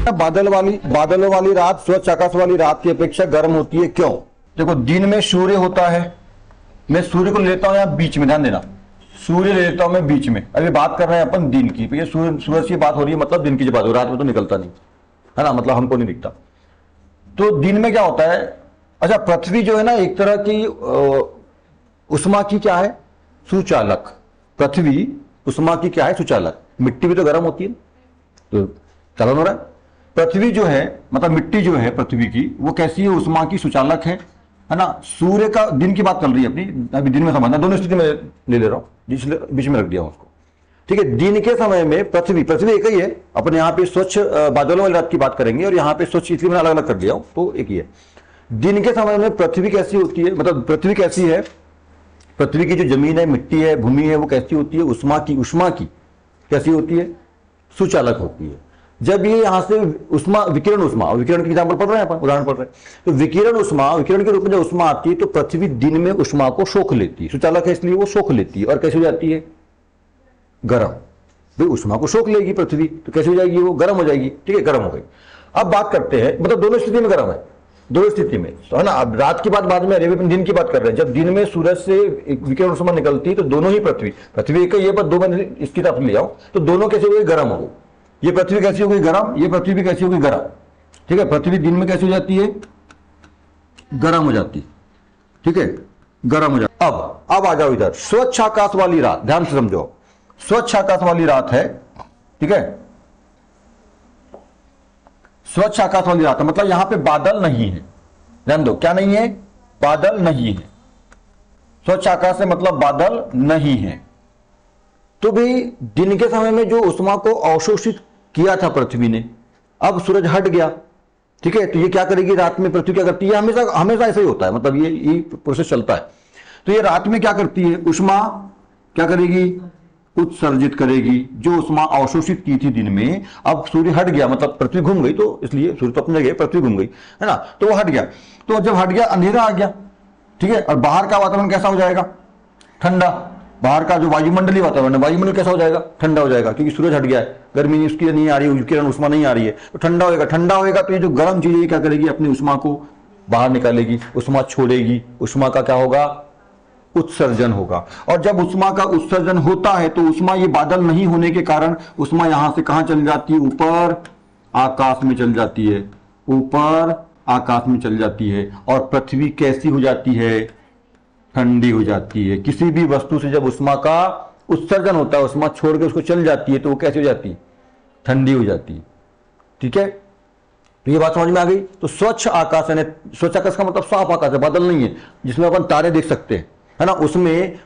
बादलों वाली रात स्वच्छ आकाश वाली रात की अपेक्षा गर्म होती है, क्यों? देखो, दिन में सूर्य होता है, मैं सूर्य को लेता हूं यहां बीच में, ध्यान देना, सूर्य ले लेता हूं मैं बीच में। अभी बात कर रहे हैं अपन दिन की, ये सूरज की बात हो रही है, मतलब दिन की जो बात हो रही है, रात में तो निकलता नहीं है ना, मतलब हमको नहीं दिखता। तो दिन में क्या होता है, अच्छा पृथ्वी जो है ना एक तरह की उष्मा की क्या है, सुचालक। पृथ्वी उष्मा की क्या है, सुचालक। मिट्टी भी तो गर्म होती है, तो चलन हो रहा है। पृथ्वी जो है, मतलब मिट्टी जो है पृथ्वी की, वो कैसी है, उष्मा की सुचालक है ना। सूर्य का, दिन की बात चल रही है अपनी, अभी दिन में समझना, दोनों स्थिति में ले रहा हूं, बीच में रख दिया उसको, ठीक है। दिन के समय में पृथ्वी एक ही है, अपन यहाँ पे स्वच्छ बादलों वाली रात की बात करेंगे और यहाँ पे स्वच्छ, इसलिए मैंने अलग अलग कर दिया हूं, तो एक ही है। दिन के समय में पृथ्वी कैसी होती है, मतलब पृथ्वी कैसी है, पृथ्वी की जो जमीन है, मिट्टी है, भूमि है, वो कैसी होती है, उष्मा की कैसी होती है, सुचालक होती है। जब ये यहां से विकिरण की एग्जाम्पल पढ़ रहे हैं अपन, उदाहरण पढ़ रहे हैं, तो विकिरण के रूप में जब उष्मा आती है तो पृथ्वी दिन में उष्मा को सोख लेती है, सुचालक है इसलिए वो सोख लेती है, और कैसे हो जाती है, गर्म। भाई उष्मा को सोख लेगी पृथ्वी, तो कैसे हो जाएगी, वो गर्म हो जाएगी, ठीक है, गर्म हो गई। अब बात करते हैं, मतलब दोनों स्थिति में गर्म है, दोनों स्थिति में, तो है ना। अब रात की बात बाद में, अभी दिन की बात कर रहे हैं। जब दिन में सूरज से विकिरण उष्मा निकलती है तो दोनों ही पृथ्वी एक ही है, पर दो मैंने इसकी तरफ ले आओ, तो दोनों कैसे हो गई, गर्म हो गई। ये पृथ्वी कैसी हो गई, गर्म, ये पृथ्वी भी कैसी हो गई, गर्म, ठीक है। पृथ्वी दिन में कैसी हो जाती है, गर्म हो जाती है, ठीक है, गर्म हो जाती। अब आ जाओ इधर, स्वच्छ आकाश वाली रात, ध्यान से समझो, स्वच्छ आकाश वाली रात है, ठीक है, स्वच्छ आकाश वाली रात है, मतलब यहां पे बादल नहीं है, ध्यान दो, क्या नहीं है, बादल नहीं है। स्वच्छ आकाश से मतलब बादल नहीं है। तो भाई दिन के समय में जो उष्मा को अवशोषित किया था पृथ्वी ने, अब सूरज हट गया, ठीक है, तो ये क्या करेगी, रात में पृथ्वी क्या करती है, हमेशा ऐसा ही होता है, मतलब ये प्रोसेस चलता है। तो ये रात में क्या करती है, उष्मा क्या करेगी, उत्सर्जित करेगी, जो उष्मा अवशोषित की थी दिन में। अब सूर्य हट गया, मतलब पृथ्वी घूम गई, तो इसलिए सूर्य तो अपने जगह, पृथ्वी घूम गई, है ना, तो वो हट गया। तो जब हट गया, अंधेरा आ गया, ठीक है, और बाहर का वातावरण कैसा हो जाएगा, ठंडा। बाहर का जो वायुमंडलीय वातावरण है, वायुमंडल कैसा हो जाएगा, ठंडा हो जाएगा, क्योंकि सूरज हट गया है, गर्मी उसकी नहीं आ रही है, किरण उष्मा नहीं आ रही है, तो ठंडा होएगा। तो ये जो गर्म चीज है क्या करेगी, अपनी उष्मा को बाहर निकालेगी, उष्मा छोड़ेगी, उष्मा का क्या होगा, उत्सर्जन होगा। और जब उष्मा का उत्सर्जन होता है तो उष्मा, ये बादल नहीं होने के कारण उष्मा यहां से कहां चल जाती है, ऊपर आकाश में चल जाती है, ऊपर आकाश में चल जाती है। और पृथ्वी कैसी हो जाती है, ठंडी हो जाती है। किसी भी वस्तु से जब उष्मा का उत्सर्जन होता है, उष्मा छोड़ के उसको चल जाती है, तो वो कैसी हो जाती है, ठंडी हो जाती है, ठीक है। तो ये बात समझ में आ गई। तो स्वच्छ आकाश है, स्वच्छ आकाश का मतलब साफ आकाश है, बादल नहीं है, जिसमें अपन तारे देख सकते हैं, है ना। उसमें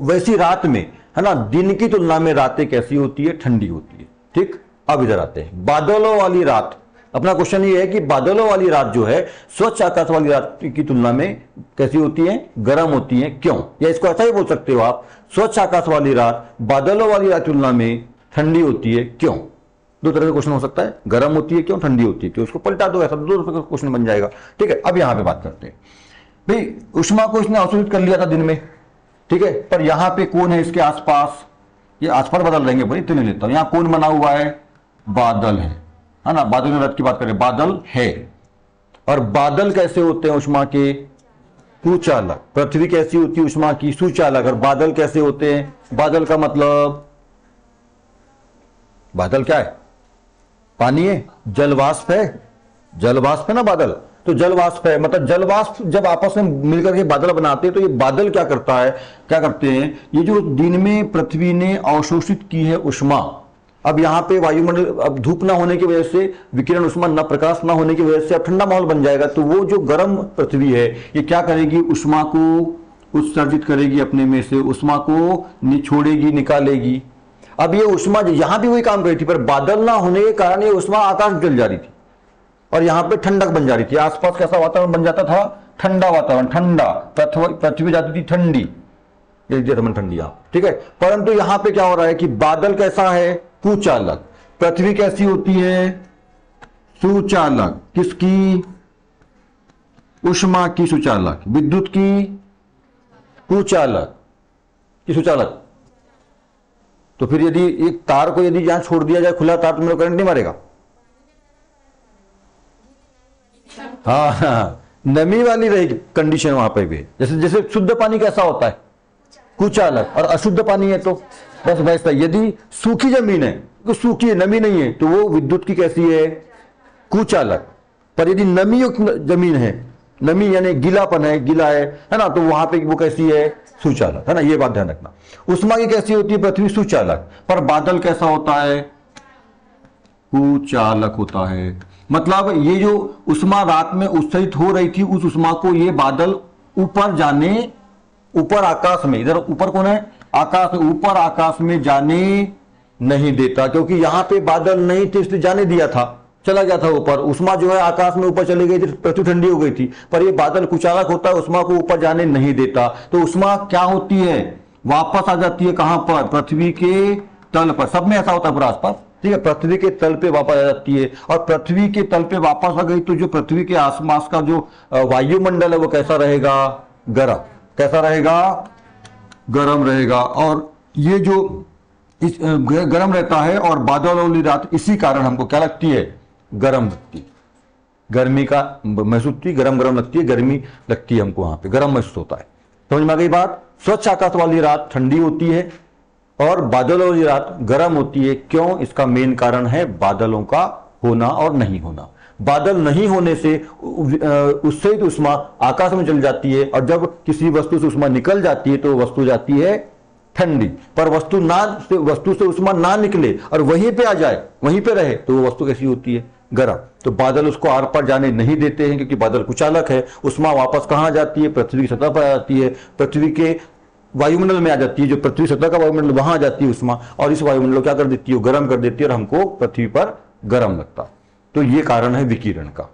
वैसी रात में, है ना, दिन की तुलना में रातें कैसी होती है, ठंडी होती है, ठीक। अब इधर आते हैं, बादलों वाली रात। अपना क्वेश्चन ये है कि बादलों वाली रात जो है स्वच्छ आकाश वाली रात की तुलना में कैसी होती है, गर्म होती है, क्यों? या इसको ऐसा ही बोल सकते हो आप, स्वच्छ आकाश वाली रात बादलों वाली रात की तुलना में ठंडी होती है, क्यों? दो तरह का क्वेश्चन हो सकता है, गर्म होती है क्यों, ठंडी होती है क्यों, उसको पलटा दो, ऐसा दो तरह का क्वेश्चन बन जाएगा, ठीक है। अब यहां पे बात करते हैं, भाई उष्मा को इसने अवशोषित कर लिया था दिन में, ठीक है, पर यहां पे कौन है इसके आसपास, ये आसपास बदल रहेंगे, भाई इतने लेता हूं, यहां कौन बना हुआ है, बादल है ना। बादल की रात की बात करें, बादल है। और बादल कैसे होते हैं, उष्मा के सुचालक। पृथ्वी कैसी होती है, उष्मा की सुचालक। और बादल कैसे होते हैं, बादल का मतलब, बादल क्या है, पानी है, जलवाष्प है, जलवाष्प है ना बादल, तो जलवाष्प है, मतलब जलवाष्प जब आपस में मिलकर के बादल बनाते हैं, तो ये बादल क्या करता है, क्या करते हैं, ये जो दिन में पृथ्वी ने अवशोषित की है उष्मा, अब यहां पे वायुमंडल, अब धूप ना होने की वजह से, विकिरण उष्मा न प्रकाश ना होने की वजह से अब ठंडा माहौल बन जाएगा। तो वो जो गर्म पृथ्वी है, ये क्या करेगी, उष्मा को उत्सर्जित करेगी अपने में से, उष्मा को निछोड़ेगी, निकालेगी। अब ये उष्मा यहां भी वही काम कर रही थी, पर बादल ना होने के कारण ये उष्मा आकाश जल जा रही थी और यहां पे ठंडक बन जा रही थी। आसपास कैसा वातावरण बन जाता था, ठंडा वातावरण, ठंडा, पृथ्वी जाती थी ठंडी, ठंडी, ठीक है। परंतु यहां पे क्या हो रहा है कि बादल कैसा है, कुचालक। पृथ्वी कैसी होती है, सुचालक। किसकी, उष्मा की सुचालक। विद्युत की कुचालक, की सुचालक। तो फिर यदि एक तार को यदि यहां छोड़ दिया जाए खुला तार, तो मेरा करंट नहीं मारेगा, हाँ हाँ, नमी वाली रहेगी कंडीशन वहां पे भी। जैसे जैसे शुद्ध पानी कैसा होता है, कुचालक, और अशुद्ध पानी है तो बस वैसा। यदि सूखी जमीन है तो सूखी है, नमी नहीं है, तो वो विद्युत की कैसी है, कुचालक। पर यदि नमी युक्त जमीन है, नमी यानी गीलापन है, गीला है ना, तो वहां पे वो कैसी है, सुचालक, है ना। ये बात ध्यान रखना। उष्मा की कैसी होती है पृथ्वी, सुचालक, पर बादल कैसा होता है, कुचालक होता है। मतलब ये जो उष्मा रात में उत्सर्जित हो रही थी, उस उष्मा को ये बादल ऊपर जाने, ऊपर आकाश में, इधर ऊपर कौन है, आकाश में, ऊपर आकाश में जाने नहीं देता, क्योंकि यहां पे बादल नहीं थे इसलिए जाने दिया था, चला गया था ऊपर। उष्मा जो है आकाश में ऊपर चली गई थी, पृथ्वी ठंडी हो गई थी, पर ये बादल कुचालक होता है, उष्मा को ऊपर जाने नहीं देता। तो उष्मा क्या होती है, वापस आ जाती है कहां पर, पृथ्वी के तल पर। सब में ऐसा होता है पूरा आसपास, ठीक है, पृथ्वी के तल पे वापस आ जाती है। और पृथ्वी के तल पे वापस आ गई तो जो पृथ्वी के आसपास का जो वायुमंडल है वो कैसा रहेगा, गर्म। कैसा रहेगा, गर्म रहेगा। और ये जो इस गर्म रहता है, और बादल वाली रात इसी कारण हमको क्या लगती है, गर्म लगती है, गर्मी का महसूस होती है, गर्म गर्म लगती है, गर्मी लगती है हमको, वहां पे गर्म महसूस होता है। समझ में आ गई बात। स्वच्छ आकाश वाली रात ठंडी होती है और बादलों वाली रात गर्म होती है। क्यों, इसका मेन कारण है बादलों का होना और नहीं होना। बादल नहीं होने से उससे तो उष्मा आकाश में चल जाती है, और जब किसी वस्तु से उष्मा निकल जाती है तो वस्तु जाती है ठंडी। पर वस्तु से उष्मा ना निकले और वहीं पे आ जाए, वहीं पे रहे, तो वो वस्तु कैसी होती है, गर्म। तो बादल उसको आर पार जाने नहीं देते हैं, क्योंकि बादल कुचालक है। उष्मा वापस कहां जाती है, पृथ्वी की सतह पर आ जाती है, पृथ्वी के वायुमंडल में आ जाती है, जो पृथ्वी सतह का वायुमंडल, वहां आ जाती है उष्मा, और इस वायुमंडल को क्या कर देती है, गर्म कर देती है, और हमको पृथ्वी पर गर्म लगता है। तो ये कारण है विकिरण का।